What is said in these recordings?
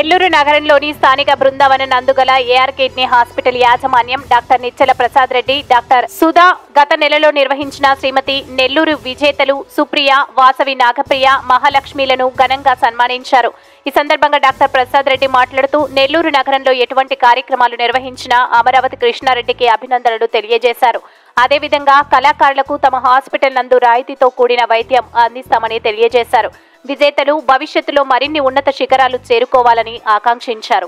నెల్లూరు నగరంలోని స్థానిక Brindavana నందుగల AR Kidney hospital యాజమాన్యం డాక్టర్ నిచ్చల ప్రసాద్ రెడ్డి, డాక్టర్ సుధా గత నెలలో నిర్వహించిన శ్రీమతి నెల్లూరు విజేతలు సుప్రియ, వాసవి నాగప్రియ, మహాలక్ష్మిలను ఘనంగా సన్మానించారు. ఈ సందర్భంగా డాక్టర్ ప్రసాద్ రెడ్డి మాట్లాడుతూ నెల్లూరు నగరంలో ఎటువంటి కార్యక్రమాలు నిర్వహించినా అమరావతి కృష్ణారెడ్డికి అభినందనలు తెలియజేశారు. అదేవిధంగా కళాకారులకు తమ హాస్పిటల్ నందు రాయితీతో కూడిన వైద్యం అందిస్తామని తెలియజేశారు. విజేతలు భవిష్యత్తులో మరిన్ని ఉన్నత శిఖరాలు చేరుకోవాలని ఆకాంక్షించారు.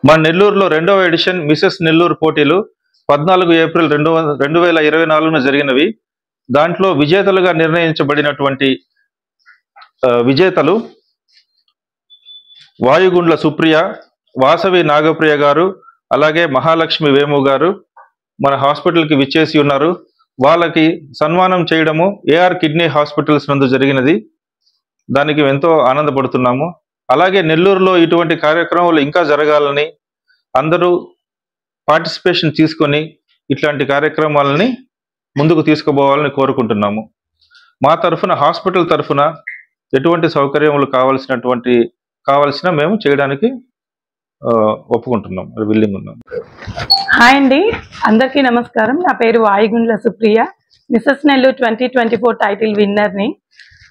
మన నెల్లూరులో 2వ ఎడిషన్ మిసెస్ నెల్లూరు పోటీలు 14 ఏప్రిల్ 2024 జరిగినవి. దాంట్లో విజేతలుగా నిర్ణయించబడినటువంటి విజేతలు వాయుగుండ్ల సుప్రియ, వాసవి నాగప్రియ గారు, అలాగే మహాలక్ష్మి వేము గారు మన హాస్పిటల్కి విచ్చేసి ఉన్నారు. వాళ్ళకి సన్మానం చేయడము ఏఆర్ కిడ్నీ హాస్పిటల్స్ నందు జరిగినది. దానికి ఎంతో ఆనందపడుతున్నాము. అలాగే నెల్లూరులో ఇటువంటి కార్యక్రమాలు ఇంకా జరగాలని, అందరూ పార్టిసిపేషన్ తీసుకొని ఇట్లాంటి కార్యక్రమాలని ముందుకు తీసుకుపోవాలని కోరుకుంటున్నాము. మా తరఫున, హాస్పిటల్ తరఫున ఎటువంటి సౌకర్యములు కావాల్సిన మేము చేయడానికి ఒప్పుకుంటున్నాం, విల్లింగ్ ఉన్నాం. హాయ్ అండి, అందరికీ నమస్కారం. నా పేరు వాయుగుండ్ల సుప్రియ, మిసెస్ నెల్లూరు 2024 టైటిల్ విన్నర్ని.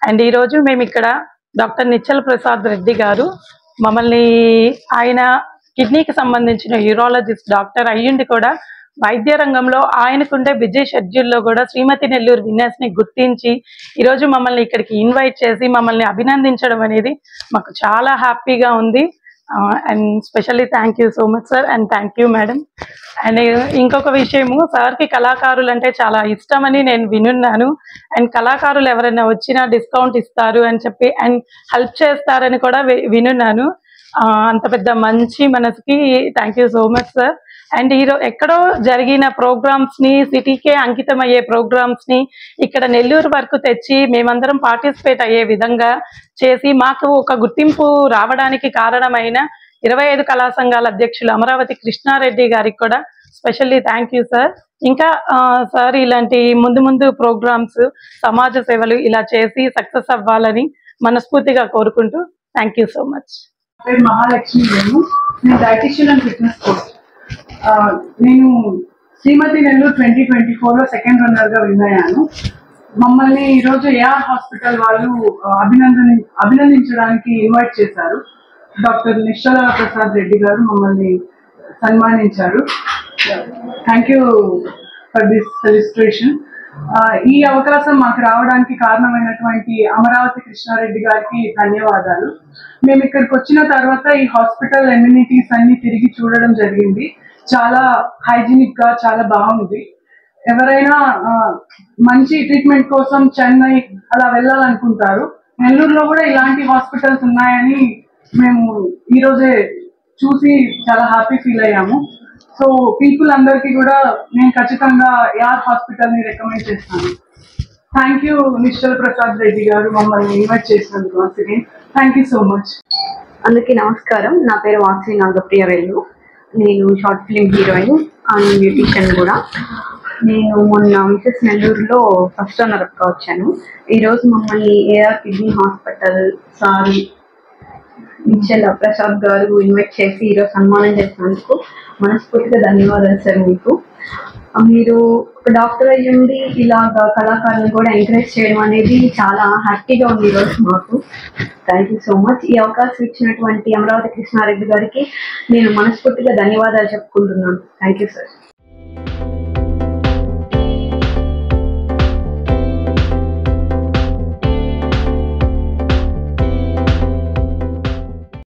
అండ్ ఈరోజు మేము ఇక్కడ డాక్టర్ నిచ్చల ప్రసాద్ రెడ్డి గారు మమ్మల్ని, ఆయన కిడ్నీకి సంబంధించిన యూరాలజిస్ట్ డాక్టర్ అయ్యుండి కూడా వైద్య రంగంలో ఆయనకుండే బిజీ షెడ్యూల్లో కూడా శ్రీమతి నెల్లూరు విన్నర్స్ని గుర్తించి ఈరోజు మమ్మల్ని ఇక్కడికి ఇన్వైట్ చేసి మమ్మల్ని అభినందించడం అనేది మాకు చాలా హ్యాపీగా ఉంది. And specially thank you so much sir, and thank you madam. And ఇంకొక విషయము, సార్కి కళాకారులు అంటే చాలా ఇష్టమని నేను వినున్నాను. అండ్ కళాకారులు ఎవరైనా వచ్చినా డిస్కౌంట్ ఇస్తారు అని చెప్పి, అండ్ హెల్ప్ చేస్తారని కూడా వినున్నాను. అంత పెద్ద మంచి మనసుకి thank you so much sir. And ఈరోజు ఎక్కడో జరిగిన ప్రోగ్రామ్స్ని, సిటీకే అంకితం అయ్యే ప్రోగ్రామ్స్ని ఇక్కడ నెల్లూరు వరకు తెచ్చి మేమందరం పార్టిసిపేట్ అయ్యే విధంగా చేసి మాకు ఒక గుర్తింపు రావడానికి కారణమైన 25 కళా సంఘాల అధ్యక్షులు అమరావతి కృష్ణారెడ్డి గారికి కూడా స్పెషల్లీ థ్యాంక్ యూ సార్. ఇంకా సార్ ఇలాంటి ముందు ప్రోగ్రామ్స్, సమాజ సేవలు ఇలా చేసి సక్సెస్ అవ్వాలని మనస్ఫూర్తిగా కోరుకుంటూ thank you so much. Mahalakshmi నేను డైటిషియన్ అండ్ ఫిట్నెస్ కోచ్. నేను శ్రీమతి నెల్లూరు 2024లో సెకండ్ రన్నర్ గా విన్ అయ్యాను. మమ్మల్ని ఈరోజు ఏఆర్ హాస్పిటల్ వాళ్ళు అభినందించడానికి ఇన్వైట్ చేశారు. డాక్టర్ నిచ్చల ప్రసాద్ రెడ్డి గారు మమ్మల్ని సన్మానించారు. Thank you for this celebration. ఈ అవకాశం మాకు రావడానికి కారణమైనటువంటి అమరావతి కృష్ణారెడ్డి గారికి ధన్యవాదాలు. మేము ఇక్కడికి వచ్చిన తర్వాత ఈ హాస్పిటల్ ఎమ్యూనిటీస్ అన్ని తిరిగి చూడడం జరిగింది. చాలా హైజీనిక్ గా చాలా బాగుంది. ఎవరైనా మంచి ట్రీట్మెంట్ కోసం చెన్నై అలా వెళ్ళాలనుకుంటారు. నెల్లూరులో కూడా ఇలాంటి హాస్పిటల్స్ ఉన్నాయని మేము ఈరోజే చూసి చాలా హ్యాపీ ఫీల్ అయ్యాము. సో పీపుల్ అందరికీ కూడా నేను ఖచ్చితంగా ఏఆర్ హాస్పిటల్ ని రికమెండ్ చేస్తాను. థ్యాంక్ యూ నిచ్చల ప్రసాద్ రెడ్డి గారు మమ్మల్ని ఇన్వైట్ చేసినందుకు. Once again thank you so much. అందరికీ నమస్కారం. నా పేరు వాసవి నాగప్రియ వెల్లు. నేను short film heroine and beautician కూడా. నేను మొన్న మిసెస్ నెల్లూరులో ఫస్ట్ రన్నర్గా వచ్చాను. ఈరోజు మమ్మల్ని AR Kidney Hospital sir Nichala Prasad garu invite చేసి ఈరోజు సన్మానం చేసినందుకు మనస్ఫూర్తిగా ధన్యవాదాలు సార్. మీరు ఒక డాక్టర్ అయ్యుండి ఇలాగా కళాకారులను కూడా ఎంకరేజ్ చేయడం అనేది చాలా హ్యాపీగా ఉంది ఈరోజు మాకు. Thank you so much. ఈ అవకాశం ఇచ్చినటువంటి అమరావతి కృష్ణారెడ్డి గారికి నేను మనస్ఫూర్తిగా ధన్యవాదాలు చెప్పుకుంటున్నాను. Thank you sir.